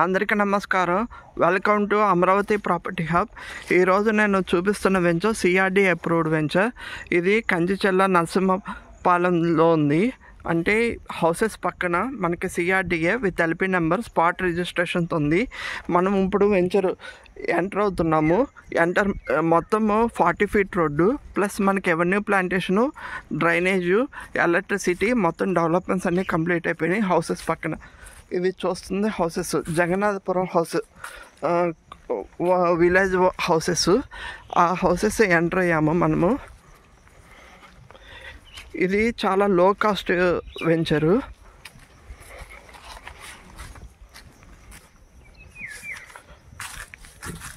అందరికీ నమస్కారం. Welcome to Amaravati property hub. ఈరోజు నేను చూపిస్తున్న వెంచర్ సిఆర్డి అప్రూవ్డ్ వెంచర్. ఇది కంచిచెల్ల నరసింహపాలెంలో ఉంది. అంటే హౌసెస్ పక్కన మనకి CRDA with LP number spot రిజిస్ట్రేషన్తో ఉంది. మనం ఇప్పుడు వెంచర్ ఎంటర్ అవుతున్నాము. మొత్తము 40 ఫీట్ రోడ్డు ప్లస్ మనకి ఎవెన్యూ ప్లాంటేషను, డ్రైనేజు, ఎలక్ట్రిసిటీ మొత్తం డెవలప్మెంట్స్ అన్నీ కంప్లీట్ అయిపోయినాయి. హౌసెస్ పక్కన ఇది చూస్తుంది houses Jagannathapuram house, village houses. ఆ హౌసెస్ ఎంటర్ అయ్యాము మనము. ఇది చాలా లో కాస్ట్ వెంచరు.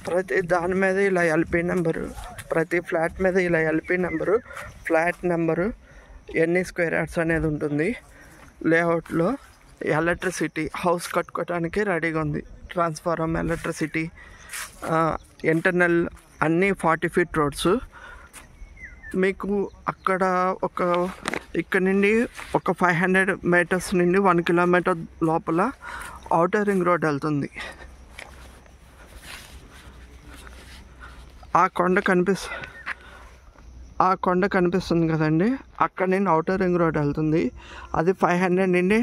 ప్రతి దాని మీద ఇలా ఎల్పి నెంబరు, ప్రతి ఫ్లాట్ మీద ఇలా ఎల్పి నెంబరు, ఫ్లాట్ నెంబరు, ఎన్ని స్క్వేర్ యార్డ్స్ అనేది ఉంటుంది. లేఅవుట్లో ఎలక్ట్రిసిటీ హౌస్ కట్టుకోవడానికి రెడీగా ఉంది. ట్రాన్స్ఫార్మర్, ఎలక్ట్రిసిటీ, ఇంటర్నల్ అన్నీ 40 ఫీట్ రోడ్స్. మీకు అక్కడ ఇక్కడ నుండి ఒక 500 మీటర్స్ నుండి 1 కిలోమీటర్ లోపల ఔటర్ రింగ్ రోడ్ వెళ్తుంది. ఆ కొండ కనిపిస్తుంది కదండి, అక్కడ నుండి ఔటర్ రింగ్ రోడ్ వెళ్తుంది. అది 500 నుండి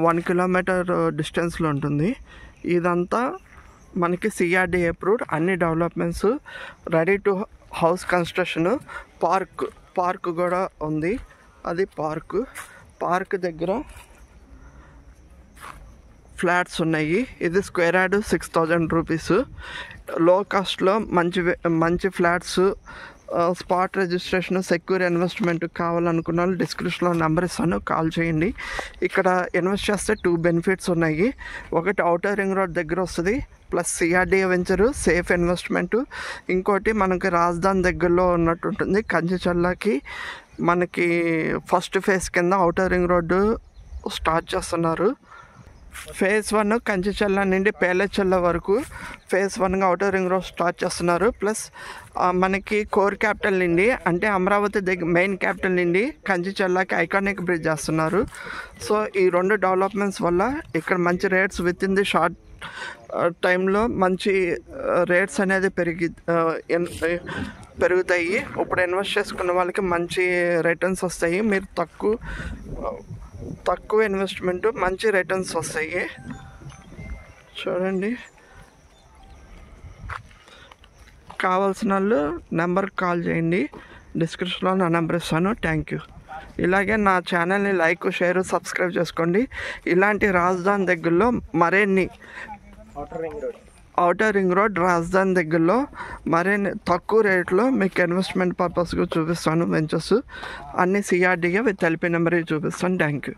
1 కిలోమీటర్ డిస్టెన్స్లో ఉంటుంది. ఇదంతా మనకి సిఆర్డి అప్రూవ్డ్, అన్ని developments ready to house construction. Park కూడా ఉంది. అది పార్క్ దగ్గర ఫ్లాట్స్ ఉన్నాయి. ఇది స్క్వేర్ యార్డ్ 6000 రూపీస్. లో కాస్ట్లో మంచి flats, spot registration, secure investment కావాలనుకున్న వాళ్ళు డిస్క్రిప్షన్లో నెంబర్ ఇస్తాను, కాల్ చేయండి. ఇక్కడ ఇన్వెస్ట్ చేస్తే 2 బెనిఫిట్స్ ఉన్నాయి. ఒకటి ఔటర్ రింగ్ రోడ్ దగ్గర వస్తుంది, plus CRDA venture, safe investment. ఇంకోటి మనకి రాజధాని దగ్గరలో ఉన్నట్టు ఉంటుంది. కంచిచెల్లకి మనకి ఫస్ట్ ఫేజ్ కింద ఔటర్ రింగ్ రోడ్డు స్టార్ట్ చేస్తున్నారు. ఫేజ్ 1 కంచిచెల్ల నుండి పేలచెల్ల వరకు ఫేజ్ 1గా ఔటర్ రింగ్ రోడ్ స్టార్ట్ చేస్తున్నారు. ప్లస్ మనకి కోర్ క్యాపిటల్ నుండి, అంటే అమరావతి దగ్గర మెయిన్ క్యాపిటల్ నుండి కంచిచెల్లకి ఐకానిక్ బ్రిడ్జ్ చేస్తున్నారు. సో ఈ 2 డెవలప్మెంట్స్ వల్ల ఇక్కడ మంచి rates with in the short టైంలో మంచి రేట్స్ అనేది పెరుగుతాయి. ఇప్పుడు ఇన్వెస్ట్ చేసుకున్న వాళ్ళకి మంచి రిటర్న్స్ వస్తాయి. మీరు తక్కువ ఇన్వెస్ట్మెంట్, మంచి రిటర్న్స్ వస్తాయి. చూడండి, కావాల్సిన వాళ్ళు నెంబర్కి కాల్ చేయండి. డిస్క్రిప్షన్లో నా నెంబర్ ఇస్తాను. Thank you. ఇలాగే నా ఛానల్ని లైక్, షేర్, సబ్స్క్రైబ్ చేసుకోండి. ఇలాంటి రాజధాని దగ్గరలో మరిన్ని ఔటర్ రింగ్ రోడ్ రాజధాని దగ్గరలో మరిన్ని తక్కువ రేట్లో మీకు ఇన్వెస్ట్మెంట్ పర్పస్గా చూపిస్తాను. వెంచర్స్ అన్ని సిఆర్డిగా విత్ ఎల్పి నెంబర్ చూపిస్తాను. Thank you.